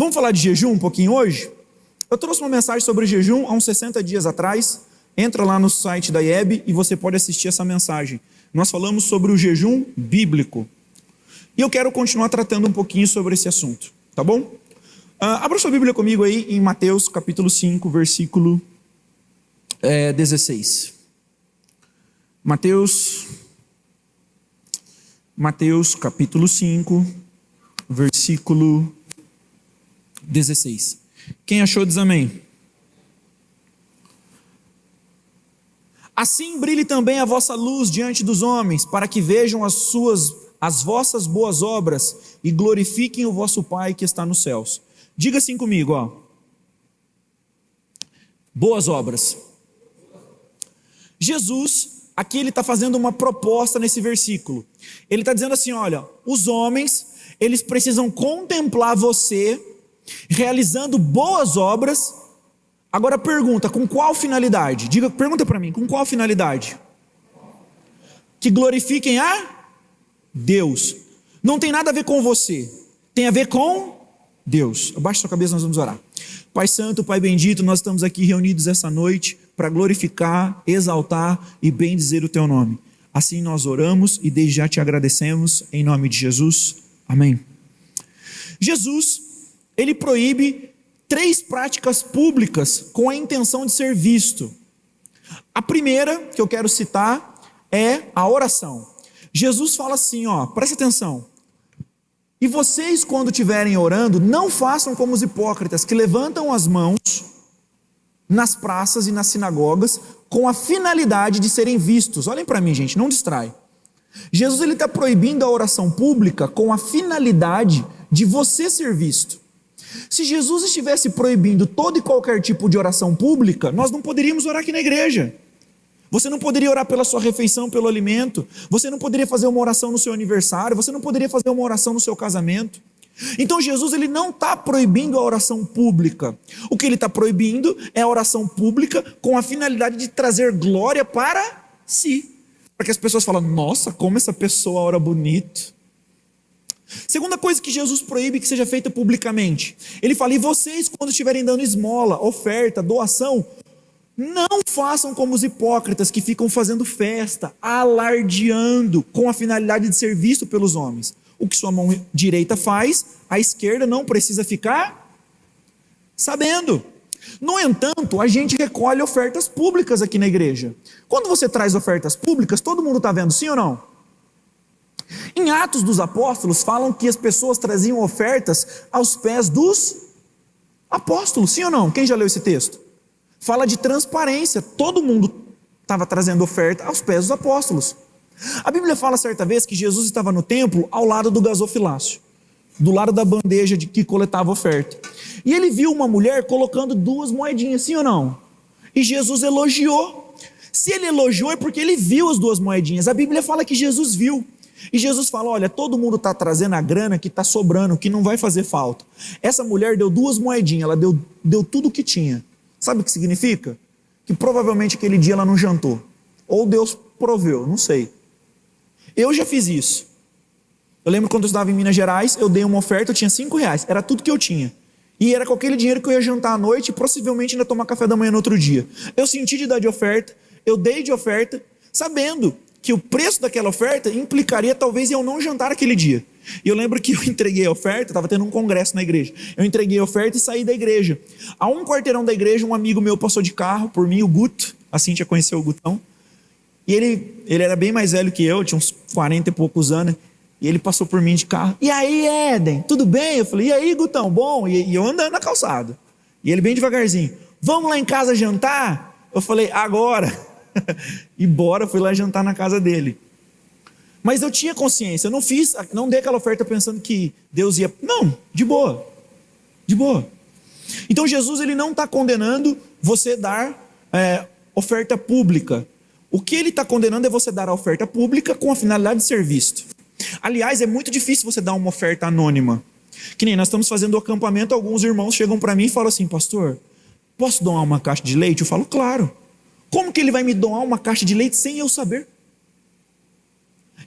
Vamos falar de jejum um pouquinho hoje? Eu trouxe uma mensagem sobre jejum há uns 60 dias atrás. Entra lá no site da IEB e você pode assistir essa mensagem. Nós falamos sobre o jejum bíblico. E eu quero continuar tratando um pouquinho sobre esse assunto, tá bom? Abra sua Bíblia comigo aí em Mateus capítulo 5, versículo 16. Mateus capítulo 5, versículo 16. Quem achou diz amém. Assim brilhe também a vossa luz diante dos homens, para que vejam as vossas boas obras e glorifiquem o vosso Pai que está nos céus. Diga assim comigo, ó. Boas obras. Jesus, aqui ele está fazendo uma proposta nesse versículo. Ele está dizendo assim, olha, os homens, eles precisam contemplar você realizando boas obras. Agora pergunta, com qual finalidade? Pergunta para mim, com qual finalidade? Que glorifiquem a Deus. Não tem nada a ver com você, tem a ver com Deus. Abaixa sua cabeça, nós vamos orar. Pai Santo, Pai Bendito, nós estamos aqui reunidos essa noite para glorificar, exaltar e bendizer o Teu nome. Assim nós oramos e desde já te agradecemos, em nome de Jesus. Amém. Jesus, ele proíbe 3 práticas públicas com a intenção de ser visto. A primeira que eu quero citar é a oração. Jesus fala assim, ó, presta atenção. E vocês, quando estiverem orando, não façam como os hipócritas, que levantam as mãos nas praças e nas sinagogas, com a finalidade de serem vistos. Olhem para mim, gente, não distrai. Jesus está proibindo a oração pública com a finalidade de você ser visto. Se Jesus estivesse proibindo todo e qualquer tipo de oração pública, nós não poderíamos orar aqui na igreja. Você não poderia orar pela sua refeição, pelo alimento. Você não poderia fazer uma oração no seu aniversário. Você não poderia fazer uma oração no seu casamento. Então Jesus, ele não está proibindo a oração pública. O que ele está proibindo é a oração pública com a finalidade de trazer glória para si. Para que as pessoas falem, nossa, como essa pessoa ora bonito. Segunda coisa que Jesus proíbe que seja feita publicamente. Ele fala, e vocês quando estiverem dando esmola, oferta, doação, não façam como os hipócritas que ficam fazendo festa, alardeando, com a finalidade de ser visto pelos homens. O que sua mão direita faz, a esquerda não precisa ficar sabendo. No entanto, a gente recolhe ofertas públicas aqui na igreja. Quando você traz ofertas públicas, todo mundo está vendo, sim ou não? Em Atos dos Apóstolos, falam que as pessoas traziam ofertas aos pés dos apóstolos, sim ou não? Quem já leu esse texto? Fala de transparência, todo mundo estava trazendo oferta aos pés dos apóstolos. A Bíblia fala certa vez que Jesus estava no templo ao lado do gasofilácio, do lado da bandeja de que coletava oferta. E ele viu uma mulher colocando 2 moedinhas, sim ou não? E Jesus elogiou. Se ele elogiou é porque ele viu as 2 moedinhas. A Bíblia fala que Jesus viu. E Jesus fala, olha, todo mundo está trazendo a grana que está sobrando, que não vai fazer falta. Essa mulher deu 2 moedinhas, ela deu tudo o que tinha. Sabe o que significa? Que provavelmente aquele dia ela não jantou. Ou Deus proveu, não sei. Eu já fiz isso. Eu lembro quando eu estava em Minas Gerais, eu dei uma oferta, eu tinha R$5. Era tudo que eu tinha. E era com aquele dinheiro que eu ia jantar à noite e possivelmente ainda tomar café da manhã no outro dia. Eu senti de dar de oferta, eu dei de oferta, sabendo que o preço daquela oferta implicaria talvez em eu não jantar aquele dia. E eu lembro que eu entreguei a oferta, estava tendo um congresso na igreja. Eu entreguei a oferta e saí da igreja. A um quarteirão da igreja, um amigo meu passou de carro por mim, o Guto. A Cíntia conheceu o Gutão. E ele era bem mais velho que eu, tinha uns 40 e poucos anos. E ele passou por mim de carro. E aí, Éden, tudo bem? Eu falei, e aí, Gutão, bom? E eu andando na calçada. E ele bem devagarzinho. Vamos lá em casa jantar? Eu falei, agora. E bora, fui lá jantar na casa dele. Mas eu tinha consciência, eu não dei aquela oferta pensando que Deus ia... Não, de boa. De boa. Então Jesus, ele não está condenando você dar oferta pública. O que ele está condenando é você dar a oferta pública com a finalidade de ser visto. Aliás, é muito difícil você dar uma oferta anônima. Que nem nós estamos fazendo o acampamento, alguns irmãos chegam para mim e falam assim, pastor, posso doar uma caixa de leite? Eu falo, claro. Como que ele vai me doar uma caixa de leite sem eu saber?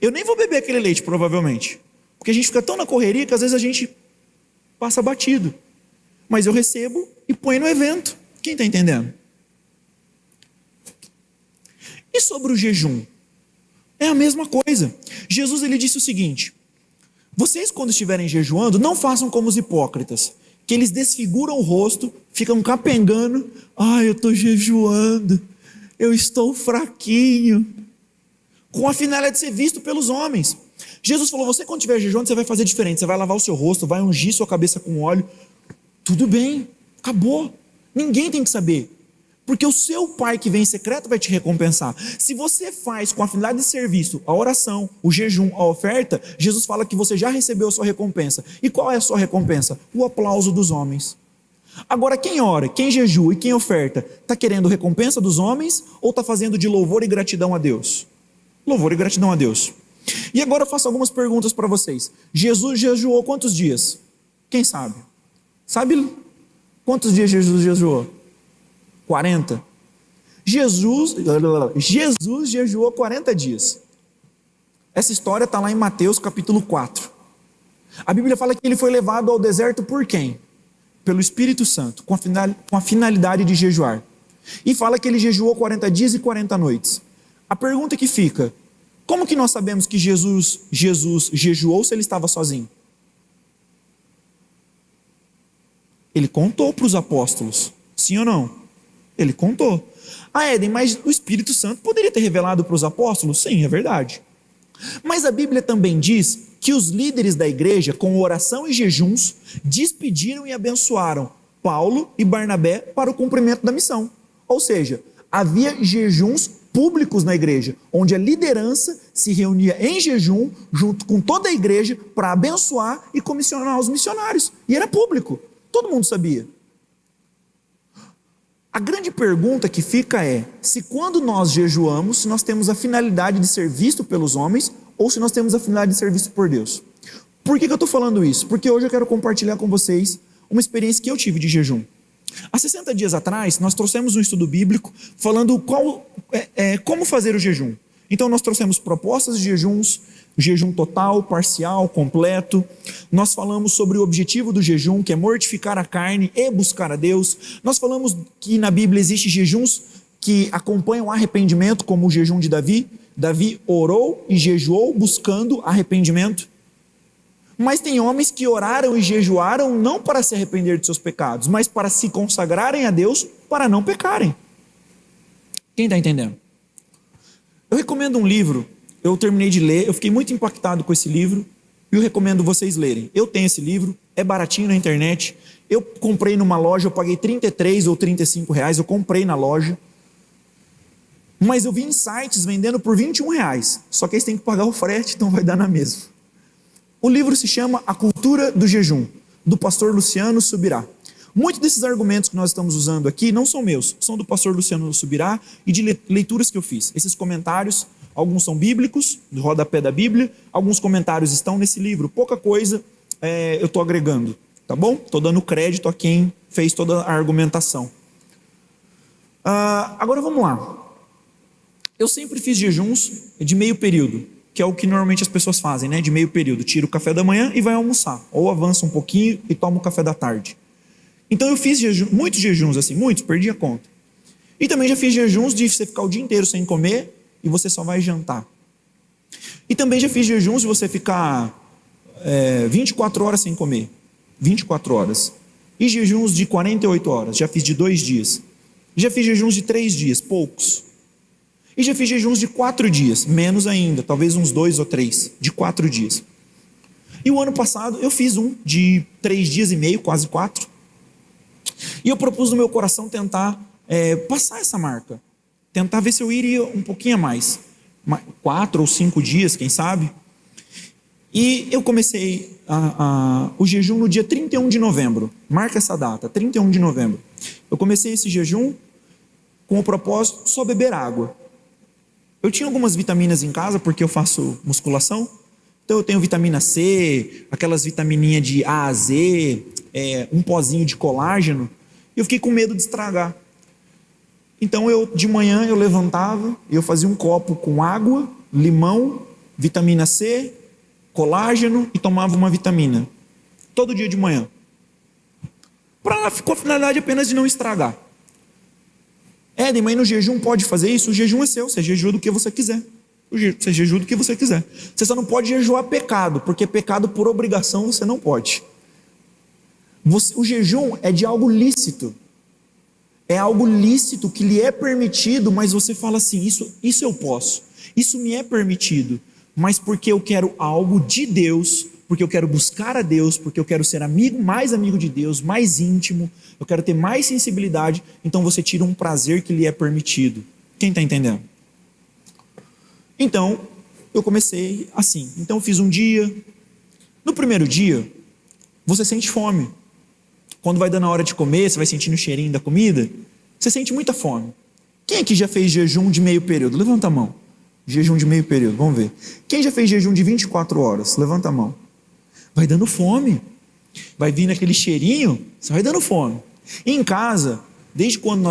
Eu nem vou beber aquele leite, provavelmente. Porque a gente fica tão na correria que às vezes a gente passa batido. mas eu recebo e ponho no evento. Quem está entendendo? E sobre o jejum? É a mesma coisa. Jesus ele disse o seguinte: vocês quando estiverem jejuando, não façam como os hipócritas, que eles desfiguram o rosto, ficam capengando. Eu estou jejuando, eu estou fraquinho, com a finalidade de ser visto pelos homens. Jesus falou: você quando estiver jejuando, você vai fazer diferente, você vai lavar o seu rosto, vai ungir sua cabeça com óleo. Tudo bem, acabou, ninguém tem que saber, porque o seu pai que vem em secreto vai te recompensar. Se você faz com a finalidade de ser visto, a oração, o jejum, a oferta, Jesus fala que você já recebeu a sua recompensa. E qual é a sua recompensa? O aplauso dos homens. Agora, quem ora, quem jejua e quem oferta, está querendo recompensa dos homens ou está fazendo de louvor e gratidão a Deus? Louvor e gratidão a Deus. E agora eu faço algumas perguntas para vocês. Jesus jejuou quantos dias? Quem sabe? Sabe quantos dias Jesus jejuou? 40. Jesus jejuou 40 dias. Essa história está lá em Mateus capítulo 4. A Bíblia fala que ele foi levado ao deserto por quem? Pelo Espírito Santo, com a finalidade de jejuar. E fala que ele jejuou 40 dias e 40 noites. A pergunta que fica: como que nós sabemos que Jesus jejuou se ele estava sozinho? Ele contou para os apóstolos, sim ou não? Ele contou. Éden, mas o Espírito Santo poderia ter revelado para os apóstolos? Sim, é verdade. Mas a Bíblia também diz que os líderes da igreja, com oração e jejuns, despediram e abençoaram Paulo e Barnabé para o cumprimento da missão. Ou seja, havia jejuns públicos na igreja, onde a liderança se reunia em jejum, junto com toda a igreja, para abençoar e comissionar os missionários. E era público, todo mundo sabia. A grande pergunta que fica é, se quando nós jejuamos, se nós temos a finalidade de ser visto pelos homens, ou se nós temos a finalidade de ser visto por Deus. Por que eu estou falando isso? Porque hoje eu quero compartilhar com vocês uma experiência que eu tive de jejum. Há 60 dias atrás, nós trouxemos um estudo bíblico falando como fazer o jejum. Então nós trouxemos propostas de jejuns, jejum total, parcial, completo. Nós falamos sobre o objetivo do jejum, que é mortificar a carne e buscar a Deus. Nós falamos que na Bíblia existem jejuns que acompanham o arrependimento, como o jejum de Davi. Davi orou e jejuou buscando arrependimento. Mas tem homens que oraram e jejuaram não para se arrepender de seus pecados, mas para se consagrarem a Deus para não pecarem. Quem está entendendo? Eu recomendo um livro, eu terminei de ler, eu fiquei muito impactado com esse livro e eu recomendo vocês lerem. Eu tenho esse livro, é baratinho na internet, eu comprei numa loja, eu paguei 33 ou 35 reais, eu comprei na loja, mas eu vi em sites vendendo por 21 reais, só que eles têm que pagar o frete, então vai dar na mesma. O livro se chama A Cultura do Jejum, do pastor Luciano Subirá. Muitos desses argumentos que nós estamos usando aqui não são meus, são do pastor Luciano Subirá e de leituras que eu fiz. Esses comentários, alguns são bíblicos, do rodapé da Bíblia, alguns comentários estão nesse livro, pouca coisa eu estou agregando, tá bom? Estou dando crédito a quem fez toda a argumentação. Agora vamos lá. Eu sempre fiz jejuns de meio período, que é o que normalmente as pessoas fazem, né? De meio período, tira o café da manhã e vai almoçar, ou avança um pouquinho e toma o café da tarde. Então eu fiz muitos jejuns assim, muitos, perdi a conta. E também já fiz jejuns de você ficar o dia inteiro sem comer e você só vai jantar. E também já fiz jejuns de você ficar 24 horas sem comer, 24 horas. E jejuns de 48 horas, já fiz de 2 dias. Já fiz jejuns de 3 dias, poucos. E já fiz jejuns de 4 dias, menos ainda, talvez uns 2 ou 3, de 4 dias. E o ano passado eu fiz um de 3 dias e meio, quase 4. E eu propus no meu coração tentar passar essa marca. Tentar ver se eu iria um pouquinho a mais. 4 ou 5 dias, quem sabe. E eu comecei o jejum no dia 31 de novembro. Marca essa data, 31 de novembro. Eu comecei esse jejum com o propósito de só beber água. Eu tinha algumas vitaminas em casa, porque eu faço musculação. Então eu tenho vitamina C, aquelas vitamininhas de A a Z, um pozinho de colágeno. E eu fiquei com medo de estragar. Então de manhã eu levantava, e eu fazia um copo com água, limão, vitamina C, colágeno e tomava uma vitamina. Todo dia de manhã. com a finalidade apenas de não estragar. Éden, mas no jejum pode fazer isso? O jejum é seu, você jejua do que você quiser. Você jejua do que você quiser. Você só não pode jejuar pecado, porque pecado por obrigação você não pode. O jejum é de algo lícito. É algo lícito que lhe é permitido, mas você fala assim, isso eu posso. Isso me é permitido, mas porque eu quero algo de Deus, porque eu quero buscar a Deus, porque eu quero ser mais amigo de Deus, mais íntimo, eu quero ter mais sensibilidade, então você tira um prazer que lhe é permitido. Quem está entendendo? Então, eu comecei assim. Então eu fiz um dia. No primeiro dia, você sente fome. Quando vai dando a hora de comer, você vai sentindo o cheirinho da comida, você sente muita fome. Quem aqui já fez jejum de meio período? Levanta a mão. Jejum de meio período, vamos ver. Quem já fez jejum de 24 horas? Levanta a mão. Vai dando fome. Vai vindo aquele cheirinho, você vai dando fome. E em casa, desde quando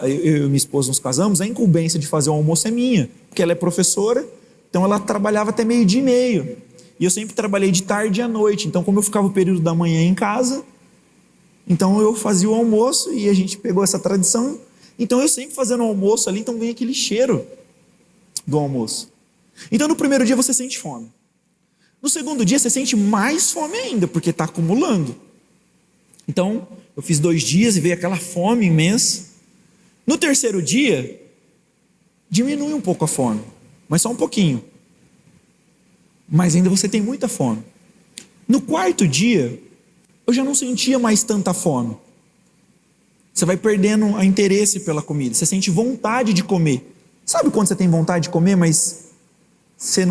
eu e minha esposa nos casamos, a incumbência de fazer o almoço é minha, porque ela é professora, então ela trabalhava até 12:30. E eu sempre trabalhei de tarde e à noite, então como eu ficava o período da manhã em casa, então eu fazia o almoço e a gente pegou essa tradição. Então eu sempre fazendo o almoço ali, então vem aquele cheiro do almoço. Então no primeiro dia você sente fome. No segundo dia você sente mais fome ainda, porque está acumulando. Então eu fiz 2 dias e veio aquela fome imensa. No terceiro dia, diminui um pouco a fome, mas só um pouquinho. Mas ainda você tem muita fome. No quarto dia, eu já não sentia mais tanta fome. Você vai perdendo o interesse pela comida, você sente vontade de comer. Sabe quando você tem vontade de comer, mas você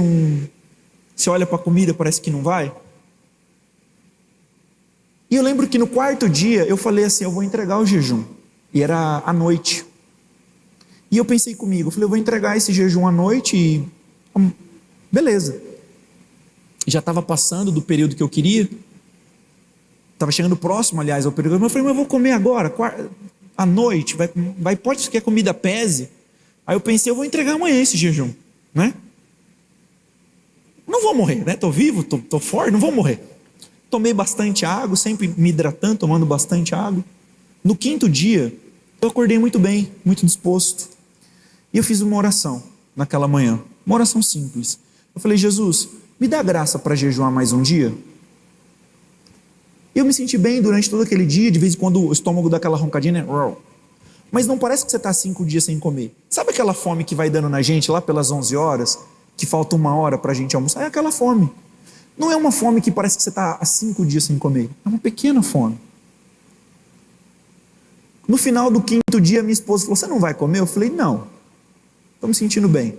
olha para a comida, parece que não vai? E eu lembro que no quarto dia, eu falei assim, eu vou entregar o jejum. E era à noite. E eu pensei comigo, eu falei, eu vou entregar esse jejum à noite e... beleza. Já estava passando do período que eu queria. Estava chegando próximo, aliás, ao período. Eu falei, mas eu vou comer agora, à noite, pode que a comida pese. Aí eu pensei, eu vou entregar amanhã esse jejum, né? Não vou morrer, né? Estou vivo, estou forte, não vou morrer. Tomei bastante água, sempre me hidratando, tomando bastante água. No quinto dia, eu acordei muito bem, muito disposto. E eu fiz uma oração naquela manhã, uma oração simples. Eu falei, Jesus, me dá graça para jejuar mais um dia? Eu me senti bem durante todo aquele dia, de vez em quando o estômago dá aquela roncadinha, né? Mas não parece que você está 5 dias sem comer. Sabe aquela fome que vai dando na gente lá pelas 11 horas, que falta 1 hora para a gente almoçar? É aquela fome. Não é uma fome que parece que você está há 5 dias sem comer. É uma pequena fome. No final do quinto dia, minha esposa falou, você não vai comer? Eu falei, não. Estou me sentindo bem.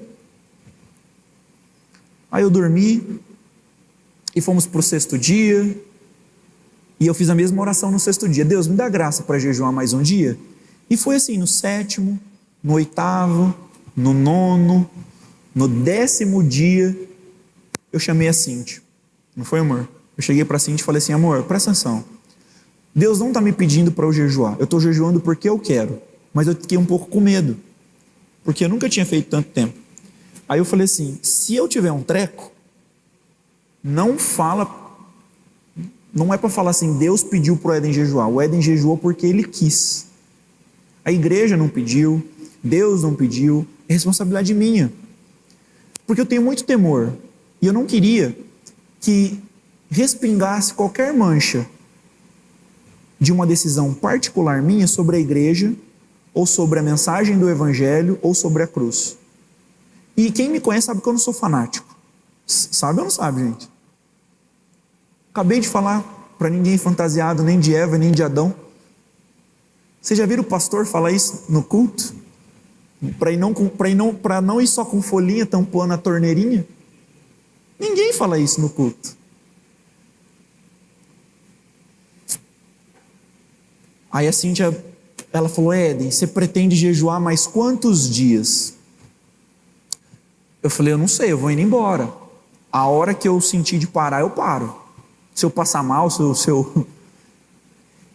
Aí eu dormi, e fomos para o 6º dia, e eu fiz a mesma oração no 6º dia. Deus, me dá graça para jejuar mais um dia? E foi assim, no 7º, no 8º, no 9º, no 10º dia, eu chamei a Cintia. Não foi, amor? Eu cheguei para a Cintia e falei assim, amor, presta atenção. Deus não está me pedindo para eu jejuar. Eu estou jejuando porque eu quero. Mas eu fiquei um pouco com medo, porque eu nunca tinha feito tanto tempo. Aí eu falei assim, se eu tiver um treco, não é para falar assim, Deus pediu para o Éden jejuar. O Éden jejuou porque ele quis. A igreja não pediu, Deus não pediu, é responsabilidade minha. Porque eu tenho muito temor, e eu não queria que respingasse qualquer mancha de uma decisão particular minha sobre a igreja, ou sobre a mensagem do evangelho, ou sobre a cruz. E quem me conhece sabe que eu não sou fanático. Sabe ou não sabe, gente? Acabei de falar para ninguém fantasiado, nem de Eva, nem de Adão. Vocês já viram o pastor falar isso no culto? Para não ir só com folhinha tampando a torneirinha? Ninguém fala isso no culto. Aí a Cíntia, ela falou, Éden, você pretende jejuar mais quantos dias? Eu falei, eu não sei, eu vou indo embora. A hora que eu sentir de parar, eu paro. Se eu passar mal, se eu...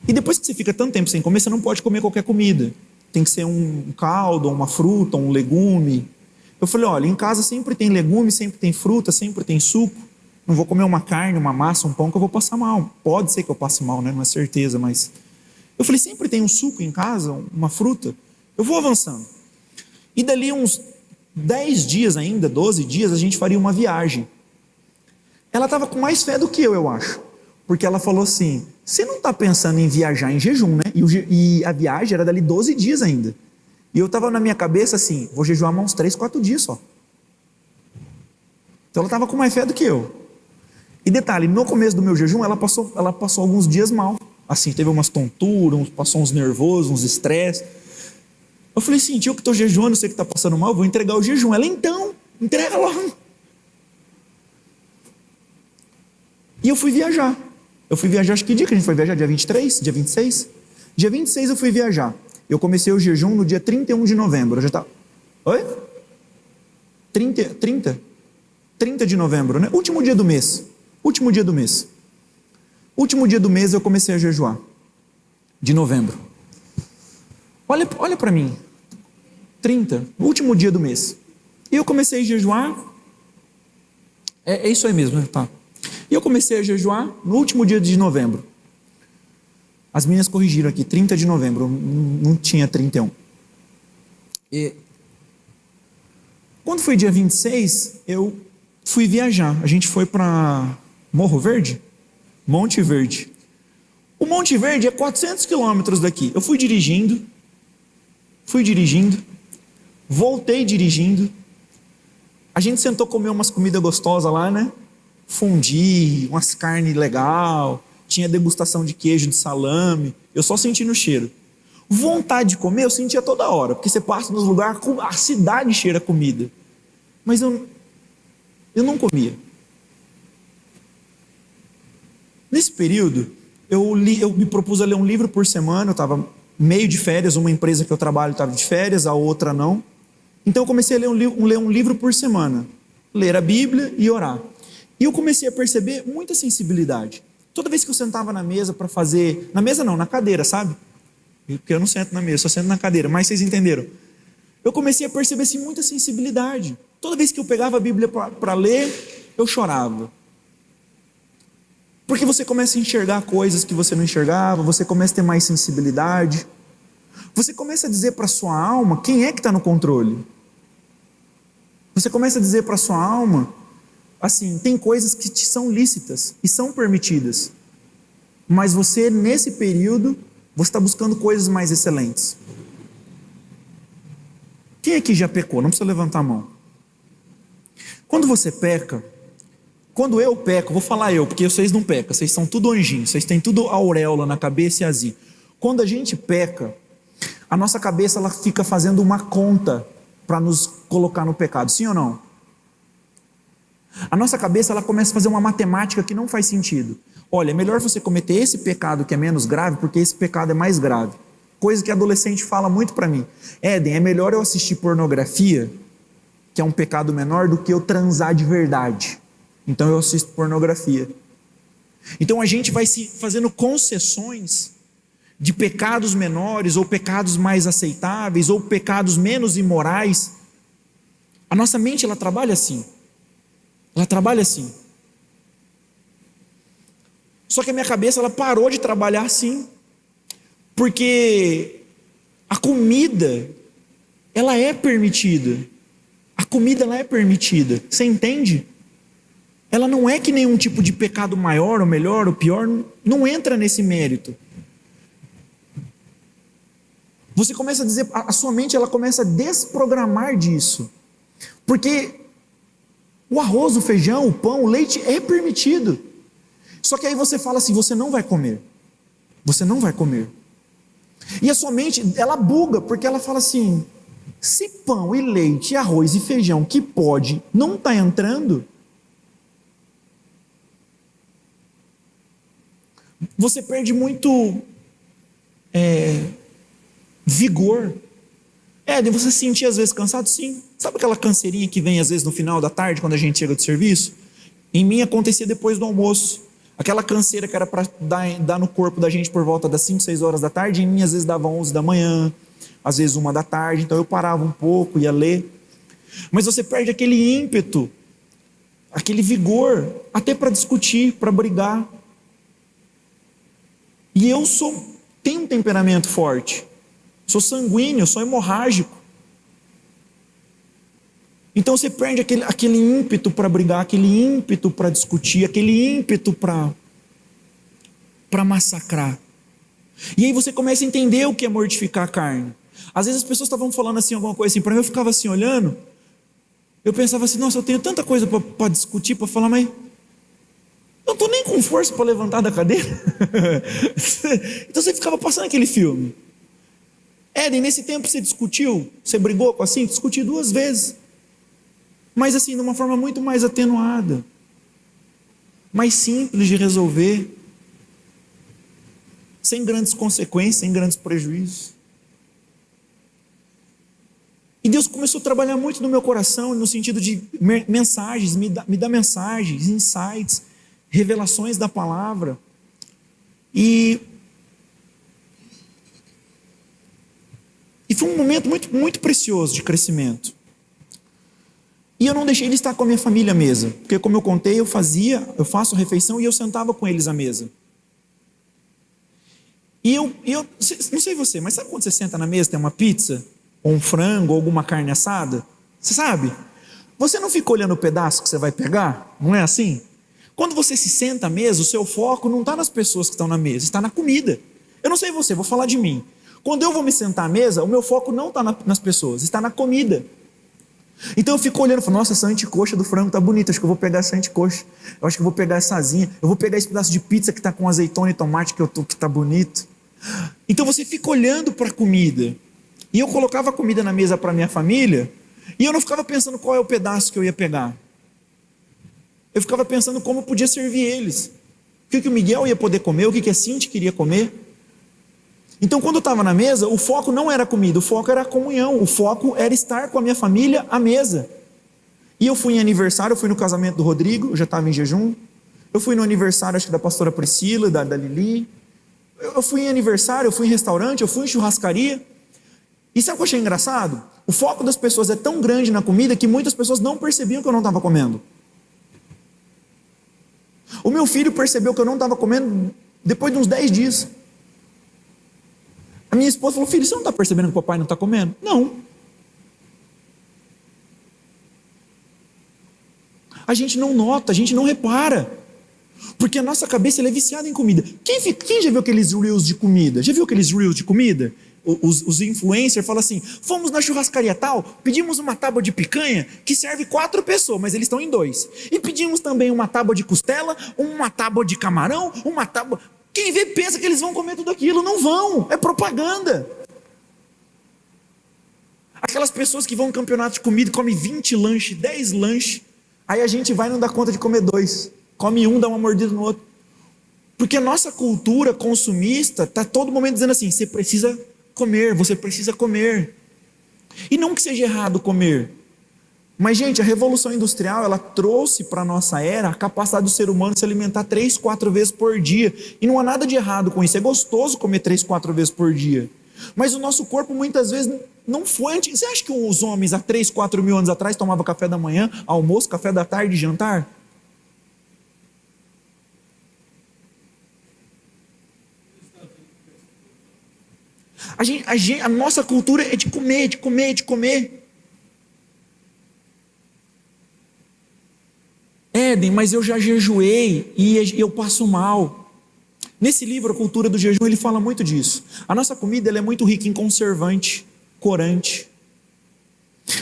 E depois que você fica tanto tempo sem comer, você não pode comer qualquer comida. Tem que ser um caldo, uma fruta, um legume. Eu falei, olha, em casa sempre tem legume, sempre tem fruta, sempre tem suco. Não vou comer uma carne, uma massa, um pão que eu vou passar mal. Pode ser que eu passe mal, né? Não é certeza, mas... Eu falei, sempre tem um suco em casa, uma fruta. Eu vou avançando. E dali uns 10 dias ainda, 12 dias, a gente faria uma viagem. Ela estava com mais fé do que eu acho. Porque ela falou assim, você não está pensando em viajar em jejum, né? E a viagem era dali 12 dias ainda. E eu estava na minha cabeça assim, vou jejuar uns 3, 4 dias só. Então ela estava com mais fé do que eu. E detalhe, no começo do meu jejum, ela passou alguns dias mal. Assim, teve umas tonturas, passou uns nervosos, uns estresse. Eu falei assim, tio, que estou jejuando, sei que está passando mal, vou entregar o jejum. Ela, então, entrega logo. E eu fui viajar. Acho que dia que a gente foi viajar? Dia 23? Dia 26? Dia 26 eu fui viajar. Eu comecei o jejum no dia 31 de novembro. Eu já tá... Oi? 30 de novembro, né? Último dia do mês. Último dia do mês eu comecei a jejuar. De novembro. Olha para mim. 30, último dia do mês. E eu comecei a jejuar. É isso aí mesmo, né? Tá. E eu comecei a jejuar no último dia de novembro. As meninas corrigiram aqui, 30 de novembro, não tinha 31. E quando foi dia 26, eu fui viajar. A gente foi para Morro Verde? Monte Verde. O Monte Verde é 400 quilômetros daqui. Eu fui dirigindo, voltei dirigindo. A gente sentou comer umas comidas gostosas lá, né? Fundi, umas carnes legal, tinha degustação de queijo, de salame. Eu só senti no cheiro. Vontade de comer eu sentia toda hora, porque você passa nos lugares, a cidade cheira comida. Mas eu não comia. Nesse período, eu me propus a ler um livro por semana. Eu estava meio de férias, uma empresa que eu trabalho estava de férias, a outra não. Então eu comecei a ler um livro por semana, ler a Bíblia e orar. E eu comecei a perceber muita sensibilidade. Toda vez que eu sentava na mesa para fazer... Na mesa não, na cadeira, sabe? Porque eu não sento na mesa, só sento na cadeira. Mas vocês entenderam. Eu comecei a perceber assim, muita sensibilidade. Toda vez que eu pegava a Bíblia para ler, eu chorava. Porque você começa a enxergar coisas que você não enxergava, você começa a ter mais sensibilidade. Você começa a dizer para a sua alma quem é que está no controle. Você começa a dizer para a sua alma... Assim, tem coisas que te são lícitas e são permitidas, mas você, nesse período, você está buscando coisas mais excelentes. Quem aqui já pecou? Não precisa levantar a mão. Quando você peca, quando eu peco, vou falar eu, porque vocês não pecam, vocês são tudo anjinhos, vocês têm tudo auréola na cabeça e assim. Quando a gente peca, a nossa cabeça ela fica fazendo uma conta para nos colocar no pecado, sim ou não? A nossa cabeça ela começa a fazer uma matemática que não faz sentido. Olha, é melhor você cometer esse pecado que é menos grave, porque esse pecado é mais grave. Coisa que adolescente fala muito para mim. Éden, é melhor eu assistir pornografia, que é um pecado menor, do que eu transar de verdade. Então eu assisto pornografia. Então a gente vai se fazendo concessões de pecados menores, ou pecados mais aceitáveis, ou pecados menos imorais. A nossa mente ela trabalha assim. Ela trabalha assim. Só que a minha cabeça ela parou de trabalhar assim, porque a comida ela é permitida. A comida ela é permitida. Você entende? Ela não é que nenhum tipo de pecado maior ou melhor ou pior, não entra nesse mérito. Você começa a dizer, a sua mente ela começa a desprogramar disso, porque o arroz, o feijão, o pão, o leite é permitido. Só que aí você fala assim, você não vai comer. Você não vai comer. E a sua mente, ela buga, porque ela fala assim, se pão e leite, arroz e feijão que pode, não está entrando, você perde muito vigor. De você se sentir às vezes cansado? Sim. Sabe aquela canseirinha que vem às vezes no final da tarde, quando a gente chega do serviço? Em mim acontecia depois do almoço. Aquela canseira que era para dar no corpo da gente por volta das 5, 6 horas da tarde, em mim às vezes dava 11 da manhã, às vezes 1 da tarde, então eu parava um pouco, ia ler. Mas você perde aquele ímpeto, aquele vigor, até para discutir, para brigar. E eu sou tenho um temperamento forte, sou sanguíneo, sou hemorrágico. Então você perde aquele ímpeto para brigar, aquele ímpeto para discutir, aquele ímpeto para massacrar. E aí você começa a entender o que é mortificar a carne. Às vezes as pessoas estavam falando assim, alguma coisa assim, para mim eu ficava assim olhando, eu pensava assim, nossa, eu tenho tanta coisa para discutir, para falar, mas eu não estou nem com força para levantar da cadeira. Então você ficava passando aquele filme. Éden, nesse tempo você discutiu, você brigou com assim, discutiu 2 vezes. Mas assim, de uma forma muito mais atenuada, mais simples de resolver, sem grandes consequências, sem grandes prejuízos. E Deus começou a trabalhar muito no meu coração, no sentido de mensagens, me dá mensagens, insights, revelações da palavra. E foi um momento muito, muito precioso de crescimento. E eu não deixei de estar com a minha família à mesa, porque como eu contei, eu faço a refeição e eu sentava com eles à mesa. E eu não sei você, mas sabe quando você senta na mesa, tem uma pizza, ou um frango, ou alguma carne assada? Você sabe? Você não fica olhando o pedaço que você vai pegar? Não é assim? Quando você se senta à mesa, o seu foco não está nas pessoas que estão na mesa, está na comida. Eu não sei você, vou falar de mim. Quando eu vou me sentar à mesa, o meu foco não está nas pessoas, está na comida. Então eu fico olhando e falo, nossa, essa anticoxa do frango está bonita, acho que eu vou pegar essa anticoxa, eu acho que eu vou pegar essa asinha, eu vou pegar esse pedaço de pizza que está com azeitona e tomate que está bonito. Então você fica olhando para a comida, e eu colocava a comida na mesa para minha família, e eu não ficava pensando qual é o pedaço que eu ia pegar, eu ficava pensando como podia servir eles, o que o Miguel ia poder comer, o que a Cintia queria comer. Então quando eu estava na mesa, o foco não era a comida, o foco era a comunhão, o foco era estar com a minha família à mesa. E eu fui em aniversário, eu fui no casamento do Rodrigo, eu já estava em jejum, eu fui no aniversário acho que da pastora Priscila, da Lili, eu fui em aniversário, eu fui em restaurante, eu fui em churrascaria, e sabe o que eu achei engraçado? O foco das pessoas é tão grande na comida que muitas pessoas não percebiam que eu não estava comendo. O meu filho percebeu que eu não estava comendo depois de uns 10 dias. A minha esposa falou, filho, você não está percebendo que o papai não está comendo? Não. A gente não nota, a gente não repara, porque a nossa cabeça ela é viciada em comida. Quem já viu aqueles reels de comida? Já viu aqueles reels de comida? Os influencers falam assim, fomos na churrascaria tal, pedimos uma tábua de picanha que serve 4 pessoas, mas eles estão em 2. E pedimos também uma tábua de costela, uma tábua de camarão, uma tábua... Quem vê pensa que eles vão comer tudo aquilo, não vão, é propaganda. Aquelas pessoas que vão no campeonato de comida, comem 20 lanches, 10 lanches, aí a gente vai e não dá conta de comer 2, come um, dá uma mordida no outro. Porque a nossa cultura consumista está todo momento dizendo assim, você precisa comer, você precisa comer. E não que seja errado comer, mas gente, a Revolução Industrial, ela trouxe para a nossa era a capacidade do ser humano de se alimentar 3, 4 vezes por dia, e não há nada de errado com isso, é gostoso comer 3, 4 vezes por dia, mas o nosso corpo muitas vezes não foi antigo. Você acha que os homens há 3, 4 mil anos atrás tomavam café da manhã, almoço, café da tarde e jantar? A nossa cultura é de comer, de comer, de comer. Éden, mas eu já jejuei e eu passo mal. Nesse livro, A Cultura do Jejum, ele fala muito disso. A nossa comida ela é muito rica em conservante, corante.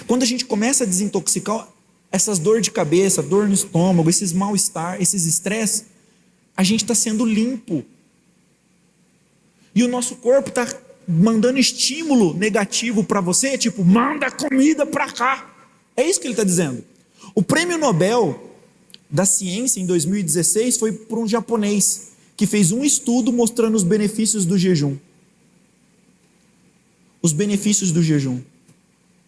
Quando a gente começa a desintoxicar essas dores de cabeça, dor no estômago, esses mal-estar, esses estresses, a gente está sendo limpo. E o nosso corpo está mandando estímulo negativo para você, tipo, manda comida para cá. É isso que ele está dizendo. O prêmio Nobel da ciência em 2016 foi por um japonês que fez um estudo mostrando os benefícios do jejum. Os benefícios do jejum.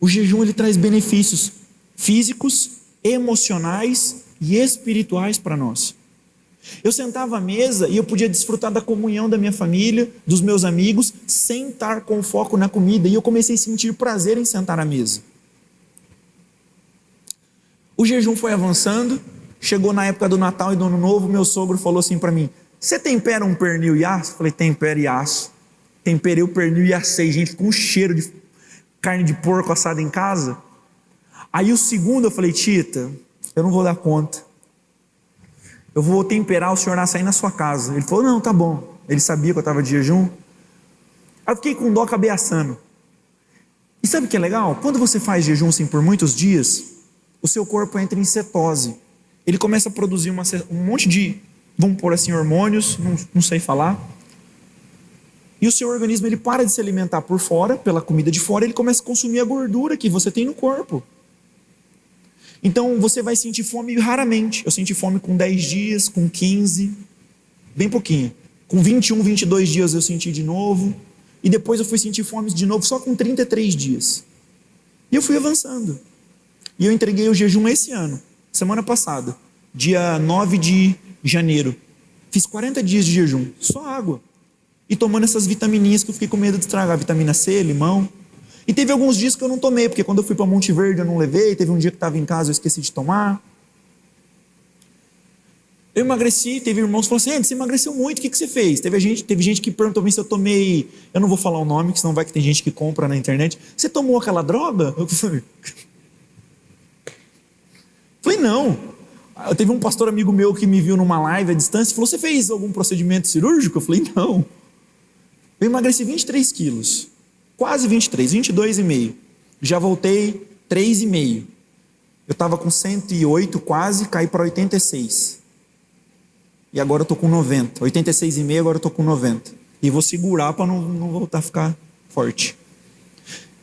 O jejum ele traz benefícios físicos, emocionais e espirituais para nós. Eu sentava à mesa e eu podia desfrutar da comunhão da minha família, dos meus amigos, sem estar com foco na comida, e eu comecei a sentir prazer em sentar à mesa. O jejum foi avançando. Chegou na época do Natal e do Ano Novo, meu sogro falou assim para mim, você tempera um pernil e asso? Eu falei, tempero e asso. temperei o pernil e assei, gente, com um cheiro de carne de porco assada em casa. Aí o segundo eu falei, Tita, eu não vou dar conta. Eu vou temperar o senhor açaí na sua casa. Ele falou, não, tá bom. Ele sabia que eu estava de jejum. Aí eu fiquei com dó, acabei assando. E sabe o que é legal? Quando você faz jejum assim por muitos dias, o seu corpo entra em cetose. Ele começa a produzir um monte de, vamos pôr assim, hormônios, não sei falar. E o seu organismo ele para de se alimentar por fora, pela comida de fora, ele começa a consumir a gordura que você tem no corpo. Então você vai sentir fome raramente. Eu senti fome com 10 dias, com 15, bem pouquinho. Com 21, 22 dias eu senti de novo. E depois eu fui sentir fome de novo só com 33 dias. E eu fui avançando. E eu entreguei o jejum esse ano, semana passada, dia 9 de janeiro. Fiz 40 dias de jejum, só água. E tomando essas vitamininhas que eu fiquei com medo de estragar, vitamina C, limão. E teve alguns dias que eu não tomei, porque quando eu fui para Monte Verde eu não levei, teve um dia que estava em casa eu esqueci de tomar. Eu emagreci, teve irmãos que falaram assim, você emagreceu muito, o que você fez? Teve gente que perguntou se eu tomei, eu não vou falar o nome, que senão vai que tem gente que compra na internet. Você tomou aquela droga? Eu falei, não. Teve um pastor amigo meu que me viu numa live à distância e falou, você fez algum procedimento cirúrgico? Eu falei, não. Eu emagreci 23 quilos, quase 23, 22,5. Já voltei 3,5. Eu estava com 108 quase, caí para 86. E agora eu estou com 90. 86,5, agora eu estou com 90. E vou segurar para não voltar a ficar forte.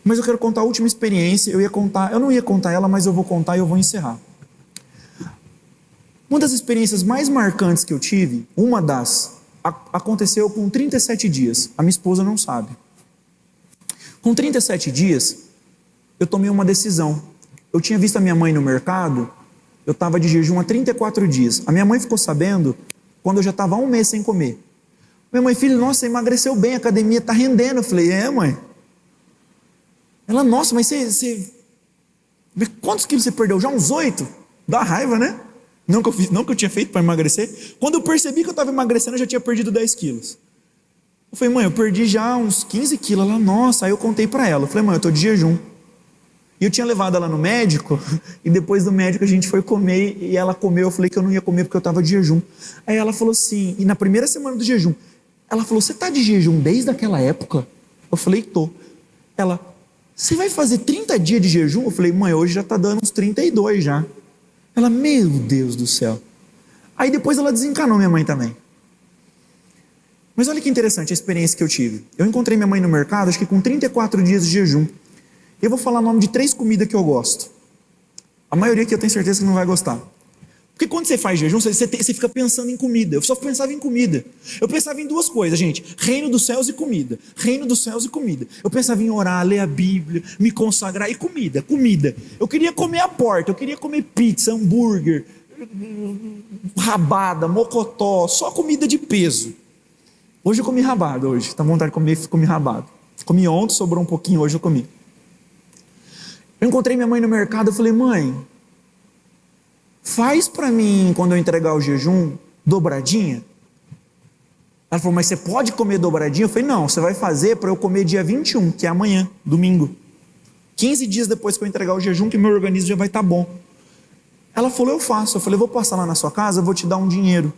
Mas eu quero contar a última experiência. Eu não ia contar ela, mas eu vou contar e eu vou encerrar. Uma das experiências mais marcantes que eu tive, aconteceu com 37 dias. A minha esposa não sabe. Com 37 dias, eu tomei uma decisão. Eu tinha visto a minha mãe no mercado, eu estava de jejum há 34 dias. A minha mãe ficou sabendo quando eu já estava há um mês sem comer. Minha mãe, filho, nossa, você emagreceu bem, a academia está rendendo. Eu falei, mãe. Ela, nossa, mas você... Quantos quilos você perdeu? Já uns 8? Dá raiva, né? Não que eu tinha feito para emagrecer. Quando eu percebi que eu estava emagrecendo, eu já tinha perdido 10 quilos. Eu falei, mãe, eu perdi já uns 15 quilos. Ela, nossa, aí eu contei para ela. Eu falei, mãe, eu estou de jejum. E eu tinha levado ela no médico, e depois do médico a gente foi comer, e ela comeu, eu falei que eu não ia comer porque eu estava de jejum. Aí ela falou assim, e na primeira semana do jejum, ela falou, você está de jejum desde aquela época? Eu falei, tô. Ela, você vai fazer 30 dias de jejum? Eu falei, mãe, hoje já está dando uns 32 já. Ela, meu Deus do céu. Aí depois ela desencanou minha mãe também. Mas olha que interessante a experiência que eu tive. Eu encontrei minha mãe no mercado, acho que com 34 dias de jejum. Eu vou falar o nome de 3 comidas que eu gosto. A maioria que eu tenho certeza que não vai gostar. Porque quando você faz jejum, você fica pensando em comida. Eu só pensava em comida. Eu pensava em 2 coisas, gente. Reino dos céus e comida. Reino dos céus e comida. Eu pensava em orar, ler a Bíblia, me consagrar e comida. Comida. Eu queria comer a porta. Eu queria comer pizza, hambúrguer, rabada, mocotó. Só comida de peso. Hoje eu comi rabada. Hoje. Tá vontade de comer rabada. Comi ontem, sobrou um pouquinho. Hoje eu comi. Eu encontrei minha mãe no mercado, eu falei, mãe, faz para mim, quando eu entregar o jejum, dobradinha. Ela falou, mas você pode comer dobradinha? Eu falei, não, você vai fazer para eu comer dia 21, que é amanhã, domingo. 15 dias depois que eu entregar o jejum, que meu organismo já vai estar bom. Ela falou, eu faço. Eu falei, vou passar lá na sua casa, eu vou te dar um dinheiro.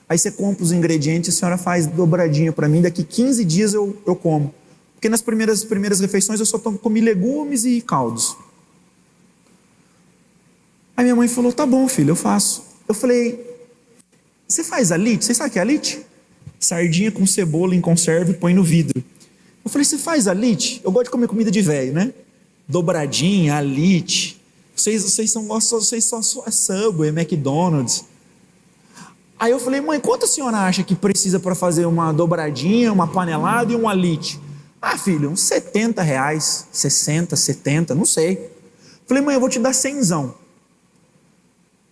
Aí você compra os ingredientes, a senhora faz dobradinha para mim, daqui 15 dias eu como. Porque nas primeiras refeições eu só comi legumes e caldos. Aí minha mãe falou, tá bom filho, eu faço. Eu falei, você faz alite? Você sabe o que é alite? Sardinha com cebola em conserva e põe no vidro. Eu falei, você faz alite? Eu gosto de comer comida de velho, né? Dobradinha, alite. Vocês só é Subway, McDonald's. Aí eu falei, mãe, quanto a senhora acha que precisa para fazer uma dobradinha, uma panelada e um alite? Ah, filho, uns R$70, 60, 70, não sei. Falei, mãe, eu vou te dar 100zão.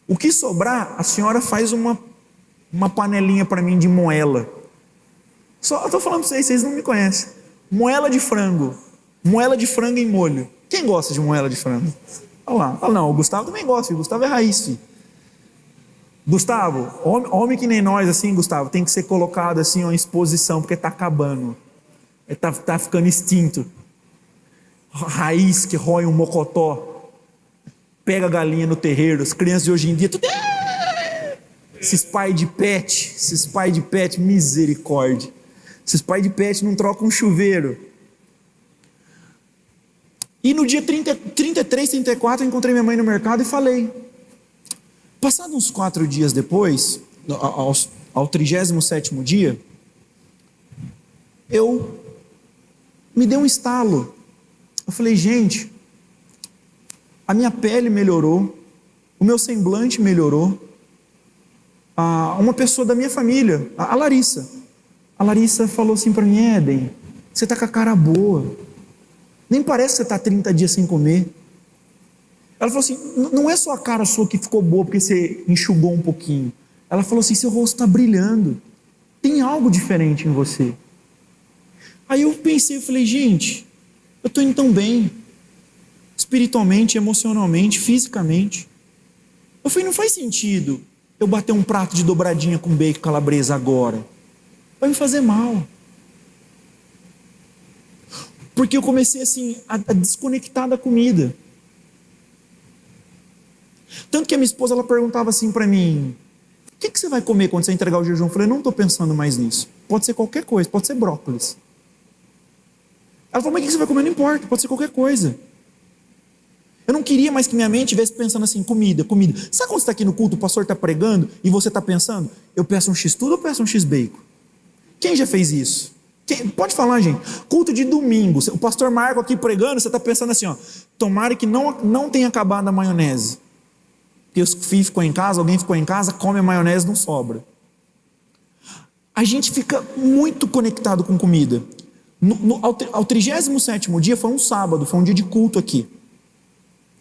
O que sobrar, a senhora faz uma panelinha para mim de moela. Só, eu estou falando para vocês não me conhecem. Moela de frango em molho. Quem gosta de moela de frango? Olha lá, não, o Gustavo também gosta, o Gustavo é raiz, filho. Gustavo, homem que nem nós assim, Gustavo, tem que ser colocado assim em exposição, porque está acabando. Ele tá ficando extinto. Raiz que rói um mocotó. Pega a galinha no terreiro. As crianças de hoje em dia, tudo... Esses pais de pet, misericórdia. Esses pais de pet não trocam um chuveiro. E no dia 33, 34, eu encontrei minha mãe no mercado e falei. Passados uns 4 dias depois, ao 37º dia, me deu um estalo. Eu falei, gente, a minha pele melhorou, o meu semblante melhorou. Uma pessoa da minha família, a Larissa. A Larissa falou assim para mim, Éden, você está com a cara boa. Nem parece que você está 30 dias sem comer. Ela falou assim, não é só a cara sua que ficou boa porque você enxugou um pouquinho. Ela falou assim, seu rosto está brilhando. Tem algo diferente em você. Aí eu pensei, eu falei, gente, eu estou indo tão bem. Espiritualmente, emocionalmente, fisicamente. Eu falei, não faz sentido eu bater um prato de dobradinha com bacon calabresa agora. Vai me fazer mal. Porque eu comecei assim, a desconectar da comida. Tanto que a minha esposa, ela perguntava assim para mim, o que você vai comer quando você entregar o jejum? Eu falei, não estou pensando mais nisso. Pode ser qualquer coisa, pode ser brócolis. Ela falou, mas o que você vai comer? Não importa, pode ser qualquer coisa. Eu não queria mais que minha mente estivesse pensando assim, comida. Sabe quando você está aqui no culto, o pastor está pregando e você está pensando, eu peço um X-tudo ou peço um X-bacon? Quem já fez isso? Pode falar, gente. Culto de domingo, o pastor Marco aqui pregando, você está pensando assim, ó, tomara que não tenha acabado a maionese. Porque os filhos ficou em casa, alguém ficou em casa, come a maionese, não sobra. A gente fica muito conectado com comida. Ao 37º dia, foi um sábado, foi um dia de culto aqui.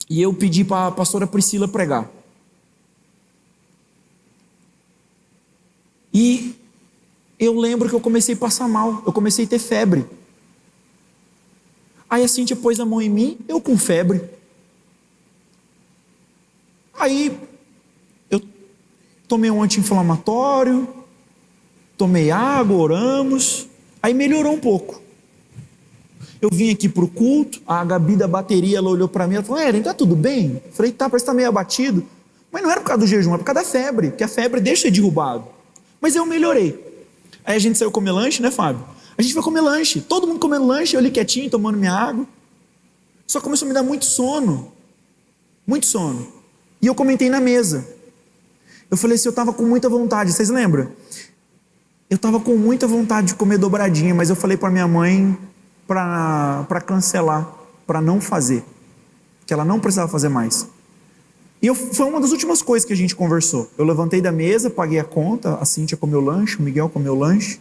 E eu pedi para a pastora Priscila pregar. E eu lembro que eu comecei a passar mal, eu comecei a ter febre. Aí a Cíntia pôs a mão em mim, eu com febre. Aí eu tomei um anti-inflamatório, tomei água, oramos, aí melhorou um pouco. Eu vim aqui para o culto, a Gabi da bateria, ela olhou para mim, ela falou, Éden, tá tudo bem? Eu falei, tá, parece que tá meio abatido. Mas não era por causa do jejum, era por causa da febre, porque a febre deixa derrubado. Mas eu melhorei. Aí a gente saiu comer lanche, né, Fábio? A gente foi comer lanche, todo mundo comendo lanche, eu ali quietinho, tomando minha água. Só começou a me dar muito sono. Muito sono. E eu comentei na mesa. Eu falei assim, eu estava com muita vontade, vocês lembram? Eu estava com muita vontade de comer dobradinha, mas eu falei para minha mãe para cancelar, para não fazer. Que ela não precisava fazer mais. E foi uma das últimas coisas que a gente conversou. Eu levantei da mesa, paguei a conta, a Cíntia comeu lanche, o Miguel comeu lanche.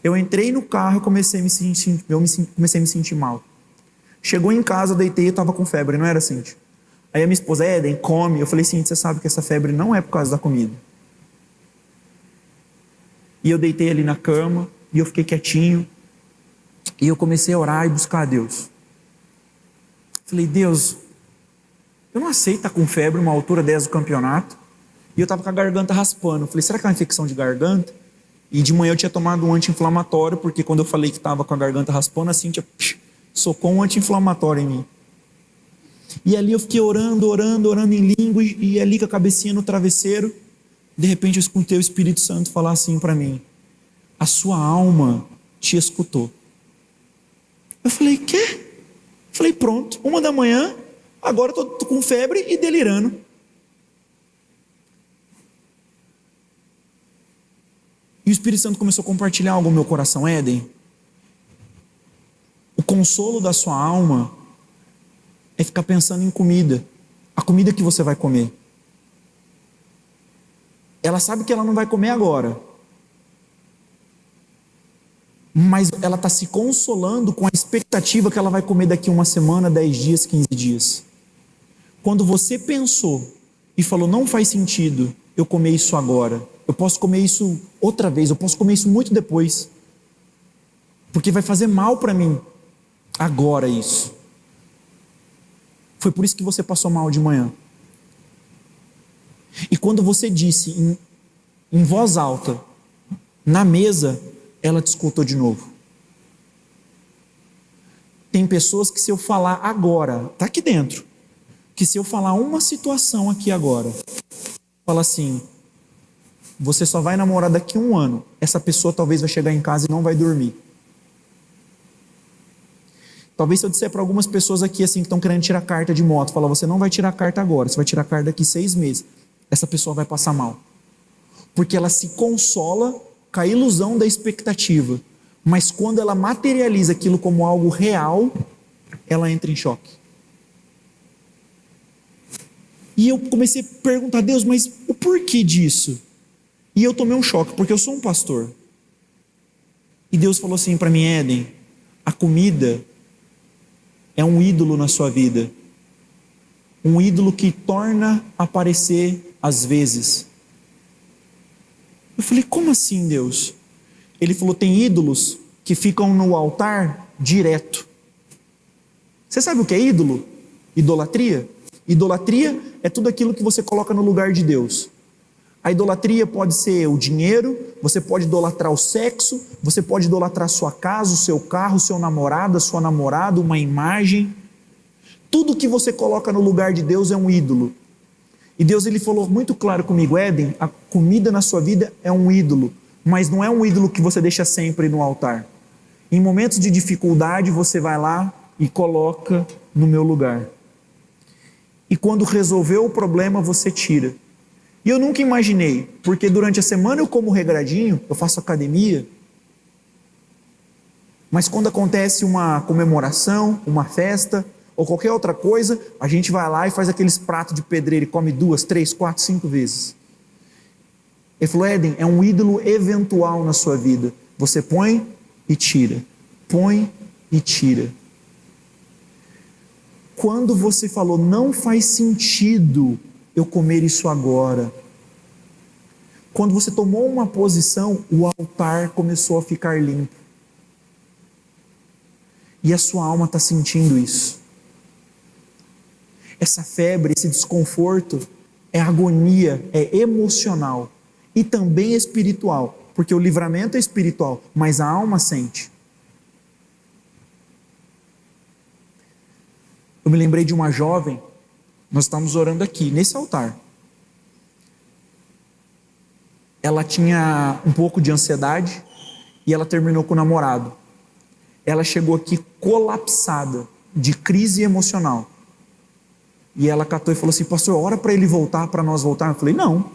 Eu entrei no carro e comecei a me sentir mal. Chegou em casa, eu deitei e estava com febre, não era, Cíntia? Aí a minha esposa, Éden, come. Eu falei, Cíntia, você sabe que essa febre não é por causa da comida. E eu deitei ali na cama, e eu fiquei quietinho, e eu comecei a orar e buscar a Deus. Falei, Deus, eu não aceito estar com febre uma altura 10 do campeonato. E eu estava com a garganta raspando. Falei, será que é uma infecção de garganta? E de manhã eu tinha tomado um anti-inflamatório, porque quando eu falei que estava com a garganta raspando, a Cíntia socou um anti-inflamatório em mim. E ali eu fiquei orando em língua, e ali com a cabecinha no travesseiro, de repente eu escutei o Espírito Santo falar assim para mim, a sua alma te escutou. Eu falei, quê? Falei, pronto, 1 da manhã, agora eu estou com febre e delirando. E o Espírito Santo começou a compartilhar algo no meu coração, Éden. O consolo da sua alma é ficar pensando em comida, a comida que você vai comer. Ela sabe que ela não vai comer agora, mas ela está se consolando com a expectativa que ela vai comer daqui 1 semana, 10 dias, 15 dias. Quando você pensou e falou, não faz sentido eu comer isso agora, eu posso comer isso outra vez, eu posso comer isso muito depois, porque vai fazer mal para mim agora isso. Foi por isso que você passou mal de manhã. E quando você disse em voz alta, na mesa, ela te escutou de novo. Tem pessoas que se eu falar agora, tá aqui dentro, que se eu falar uma situação aqui agora, fala assim, você só vai namorar daqui a 1 ano, essa pessoa talvez vai chegar em casa e não vai dormir. Talvez se eu disser para algumas pessoas aqui assim que estão querendo tirar carta de moto, falar, você não vai tirar carta agora, você vai tirar carta daqui 6 meses, essa pessoa vai passar mal. Porque ela se consola com a ilusão da expectativa, mas quando ela materializa aquilo como algo real, ela entra em choque. E eu comecei a perguntar, Deus, mas o porquê disso? E eu tomei um choque, porque eu sou um pastor. E Deus falou assim para mim, Éden, a comida é um ídolo na sua vida. Um ídolo que torna aparecer às vezes. Eu falei, como assim, Deus? Ele falou, tem ídolos que ficam no altar direto. Você sabe o que é ídolo? Idolatria? Idolatria é tudo aquilo que você coloca no lugar de Deus. A idolatria pode ser o dinheiro, você pode idolatrar o sexo, você pode idolatrar a sua casa, o seu carro, o seu namorado, a sua namorada, uma imagem. Tudo que você coloca no lugar de Deus é um ídolo. E Deus ele falou muito claro comigo, Éden, a comida na sua vida é um ídolo, mas não é um ídolo que você deixa sempre no altar. Em momentos de dificuldade você vai lá e coloca no meu lugar. E quando resolveu o problema você tira. E eu nunca imaginei, porque durante a semana eu como regradinho, eu faço academia, mas quando acontece uma comemoração, uma festa, ou qualquer outra coisa, a gente vai lá e faz aqueles pratos de pedreiro e come 2, 3, 4, 5 vezes. Ele falou, Éden, é um ídolo eventual na sua vida. Você põe e tira. Põe e tira. Quando você falou, não faz sentido eu comer isso agora. Quando você tomou uma posição, o altar começou a ficar limpo. E a sua alma está sentindo isso. Essa febre, esse desconforto, é agonia, é emocional e também espiritual, porque o livramento é espiritual, mas a alma sente. Eu me lembrei de uma jovem, nós estávamos orando aqui, nesse altar. Ela tinha um pouco de ansiedade e ela terminou com o namorado. Ela chegou aqui colapsada, de crise emocional. E ela catou e falou assim, pastor, ora para ele voltar, para nós voltar. Eu falei, não,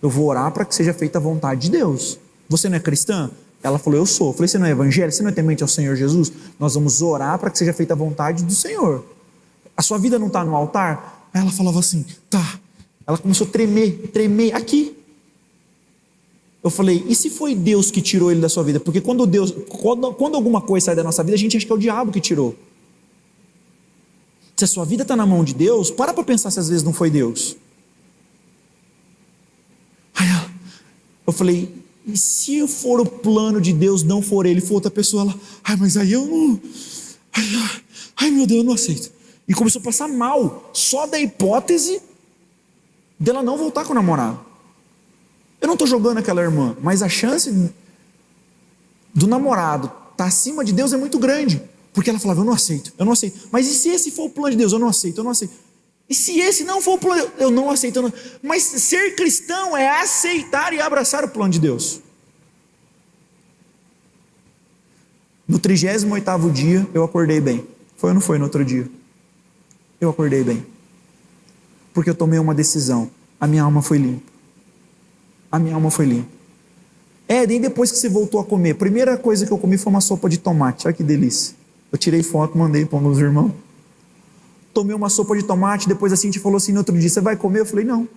eu vou orar para que seja feita a vontade de Deus. Você não é cristã? Ela falou, eu sou. Eu falei, você não é evangélico? Você não é temente ao Senhor Jesus? Nós vamos orar para que seja feita a vontade do Senhor. A sua vida não está no altar? Aí ela falava assim, tá. Ela começou a tremer, aqui. Eu falei, e se foi Deus que tirou ele da sua vida? Porque quando alguma coisa sai da nossa vida, a gente acha que é o diabo que tirou. Se a sua vida está na mão de Deus, para pensar se às vezes não foi Deus. Aí eu falei, e se for o plano de Deus, não for ele, for outra pessoa? Ela, mas aí eu não... Ai meu Deus, eu não aceito. E começou a passar mal, só da hipótese dela não voltar com o namorado. Eu não estou jogando aquela irmã, mas a chance do namorado estar acima de Deus é muito grande. Porque ela falava, eu não aceito. Mas e se esse for o plano de Deus? Eu não aceito. E se esse não for o plano de Deus? Eu não aceito. Mas ser cristão é aceitar e abraçar o plano de Deus. No 38º dia, eu acordei bem. Foi ou não foi no outro dia? Eu acordei bem. Porque eu tomei uma decisão. A minha alma foi limpa. Éden, depois que você voltou a comer, a primeira coisa que eu comi foi uma sopa de tomate. Olha que delícia. Eu tirei foto, mandei para meus irmãos. Tomei uma sopa de tomate, depois a Cintia falou assim no outro dia, você vai comer? Eu falei, não.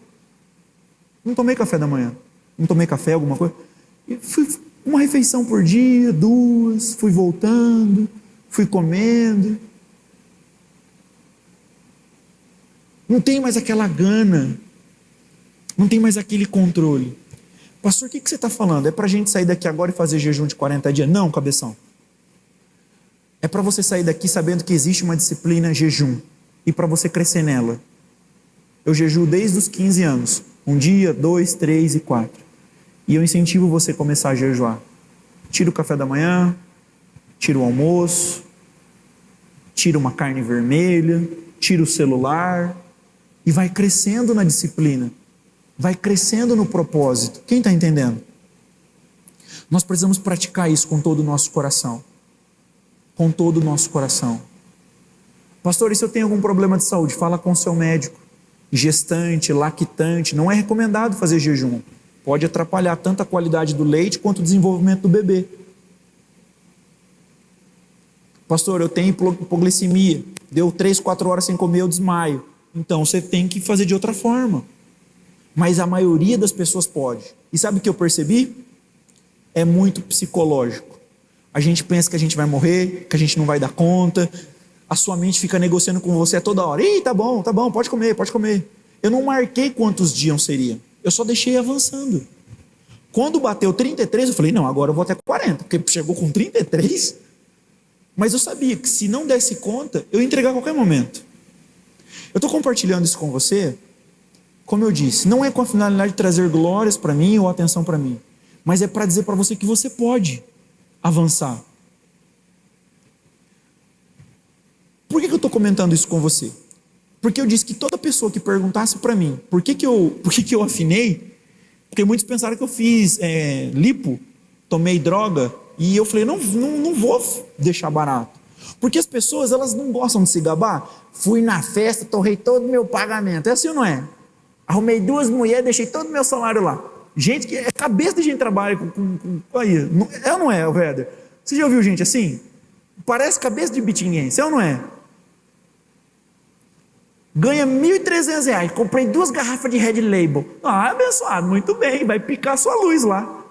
Não tomei café da manhã. Não tomei café, alguma coisa. E fui uma refeição por dia, 2, fui voltando, fui comendo. Não tem mais aquela gana. Não tem mais aquele controle. Pastor, o que você está falando? É para a gente sair daqui agora e fazer jejum de 40 dias? Não, cabeção. É para você sair daqui sabendo que existe uma disciplina jejum. E para você crescer nela. Eu jejuo desde os 15 anos. 1 dia, 2, 3 e 4. E eu incentivo você a começar a jejuar. Tira o café da manhã. Tira o almoço. tira uma carne vermelha, tira o celular e vai crescendo na disciplina, vai crescendo no propósito. Quem está entendendo? Nós precisamos praticar isso com todo o nosso coração. Com todo o nosso coração. Pastor, e se eu tenho algum problema de saúde? Fala com o seu médico. Gestante, lactante, não é recomendado fazer jejum. Pode atrapalhar tanto a qualidade do leite quanto o desenvolvimento do bebê. Pastor, eu tenho hipoglicemia. Deu 3, 4 horas sem comer, eu desmaio. Então você tem que fazer de outra forma. Mas a maioria das pessoas pode. E sabe o que eu percebi? É muito psicológico. A gente pensa que a gente vai morrer, que a gente não vai dar conta. A sua mente fica negociando com você a toda hora. Ih, tá bom, pode comer, pode comer. Eu não marquei quantos dias seriam. Eu só deixei avançando. Quando bateu 33, eu falei, não, agora eu vou até 40. Porque chegou com 33. Mas eu sabia que se não desse conta, eu ia entregar a qualquer momento. Eu estou compartilhando isso com você, como eu disse, não é com a finalidade de trazer glórias para mim ou atenção para mim. Mas é para dizer para você que você pode avançar. Por que eu estou comentando isso com você? Porque eu disse que toda pessoa que perguntasse para mim por que eu afinei, porque muitos pensaram que eu fiz lipo, tomei droga, e eu falei, não vou deixar barato. Porque as pessoas, elas não gostam de se gabar. Fui na festa, torrei todo o meu pagamento. É assim ou não é? Arrumei 2 mulheres, deixei todo o meu salário lá. Gente, que é cabeça de gente que trabalha com aí. É ou não é, Werder? Você já ouviu gente assim? Parece cabeça de bitinguense, é ou não é? Ganha R$1.300, comprei 2 garrafas de Red Label. Ah, abençoado, muito bem, vai picar sua luz lá.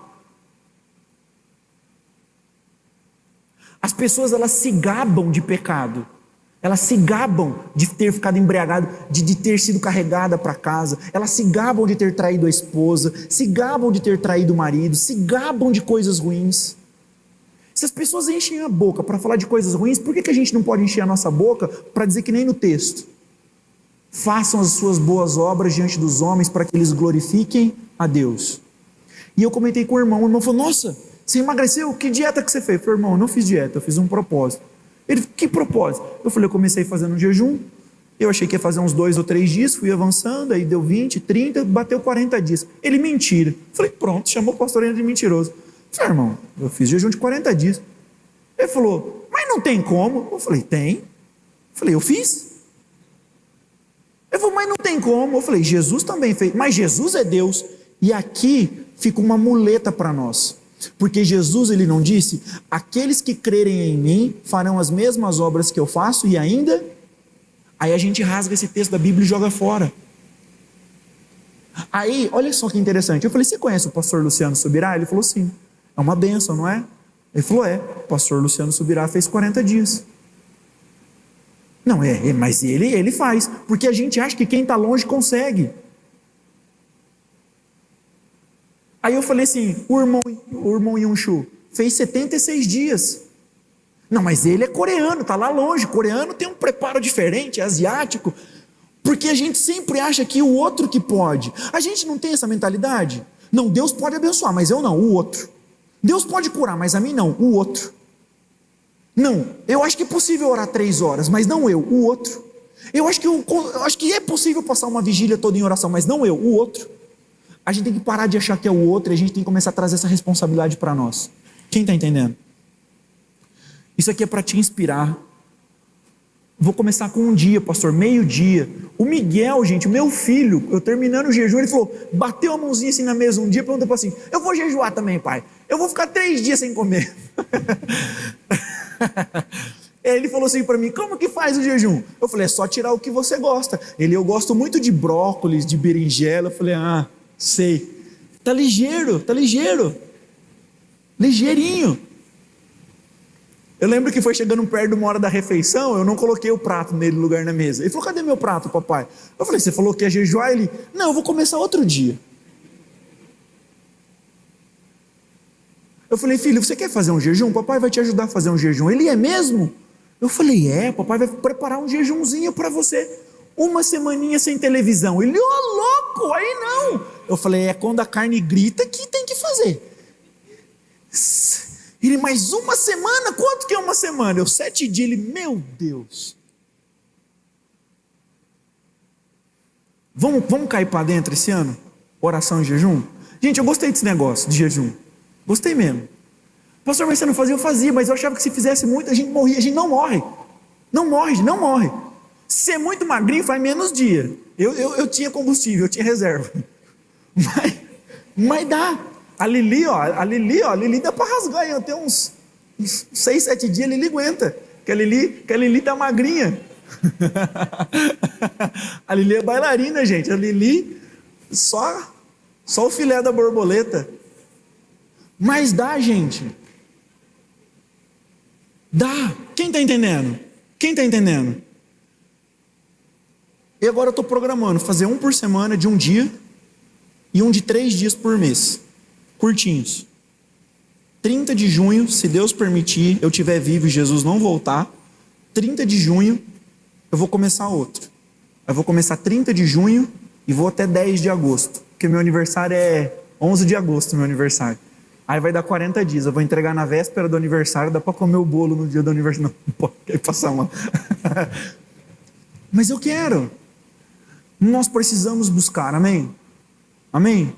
As pessoas, elas se gabam de pecado. Elas se gabam de ter ficado embriagado, de ter sido carregada para casa. Elas se gabam de ter traído a esposa, se gabam de ter traído o marido, se gabam de coisas ruins. Se as pessoas enchem a boca para falar de coisas ruins, por que a gente não pode encher a nossa boca para dizer que nem no texto? Façam as suas boas obras diante dos homens para que eles glorifiquem a Deus. E eu comentei com o irmão falou, nossa, você emagreceu? Que dieta que você fez? Eu falei, irmão, eu não fiz dieta, eu fiz um propósito. Ele, que propósito? Eu falei, eu comecei fazendo um jejum, eu achei que ia fazer uns 2 ou 3 dias, fui avançando, aí deu 20, 30, bateu 40 dias. Ele, mentira. Eu falei, pronto, chamou o pastor de mentiroso. Eu falei, irmão, eu fiz jejum de 40 dias. Ele falou, mas não tem como. Eu falei, tem. Eu falei, eu fiz. Ele falou, mas não tem como. Eu falei, Jesus também fez. Mas Jesus é Deus. E aqui fica uma muleta para nós. Porque Jesus, ele não disse, aqueles que crerem em mim farão as mesmas obras que eu faço e ainda... Aí a gente rasga esse texto da Bíblia e joga fora. Aí, olha só que interessante. Eu falei, você conhece o pastor Luciano Subirá? Ele falou, sim. É uma bênção, não é? Ele falou, o pastor Luciano Subirá fez 40 dias. Não, mas ele faz. Porque a gente acha que quem está longe consegue. Aí eu falei assim, o irmão Yunshu fez 76 dias. Não, mas ele é coreano, está lá longe. Coreano tem um preparo diferente, é asiático. Porque a gente sempre acha que o outro que pode. A gente não tem essa mentalidade. Não, Deus pode abençoar, mas eu não, o outro. Deus pode curar, mas a mim não, o outro. Não, eu acho que é possível orar 3 horas, mas não eu, o outro. Eu acho que é possível passar uma vigília toda em oração, mas não eu, o outro. A gente tem que parar de achar que é o outro e a gente tem que começar a trazer essa responsabilidade para nós. Quem está entendendo? Isso aqui é para te inspirar. Vou começar com um dia, pastor, meio-dia. O Miguel, gente, o meu filho, eu terminando o jejum, ele falou, bateu a mãozinha assim na mesa um dia, perguntou assim, eu vou jejuar também, pai. Eu vou ficar 3 dias sem comer. Ele falou assim para mim, como que faz o jejum? Eu falei, é só tirar o que você gosta. Eu gosto muito de brócolis, de berinjela. Eu falei, sei. Tá ligeiro. Ligeirinho. Eu lembro que foi chegando perto de uma hora da refeição, eu não coloquei o prato nele no lugar na mesa. Ele falou, cadê meu prato, papai? Eu falei, você falou que ia jejuar? Ele, não, eu vou começar outro dia. Eu falei, filho, você quer fazer um jejum? Papai vai te ajudar a fazer um jejum. Ele, é mesmo? Eu falei, papai vai preparar um jejumzinho para você. 1 semaninha sem televisão. Ele, louco, aí não. Eu falei, quando a carne grita que tem que fazer. Ele, mais uma semana? Quanto que é uma semana? 7 dias. Ele, meu Deus. Vamos cair para dentro esse ano? Oração e jejum? Gente, eu gostei desse negócio de jejum. Gostei mesmo. Pastor, mas você não fazia? Eu fazia, mas eu achava que se fizesse muito, a gente morria. A gente não morre. Não morre, não morre. Ser muito magrinho faz menos dia. Eu tinha combustível, eu tinha reserva. Mas dá. A Lili dá para rasgar. Eu tenho uns 6, 7 dias, a Lili aguenta. Que a Lili tá magrinha. A Lili é bailarina, gente. A Lili, só o filé da borboleta. Mas dá, gente. Dá. Quem está entendendo? Quem está entendendo? E agora eu estou programando fazer um por semana de um dia e um de 3 dias por mês. Curtinhos. 30 de junho, se Deus permitir, eu estiver vivo e Jesus não voltar, 30 de junho eu vou começar outro. Eu vou começar 30 de junho e vou até 10 de agosto, porque meu aniversário é 11 de agosto, meu aniversário. Aí vai dar 40 dias, eu vou entregar na véspera do aniversário, dá para comer o bolo no dia do aniversário. Não pode passar mal. Mas eu quero. Nós precisamos buscar, amém? Amém?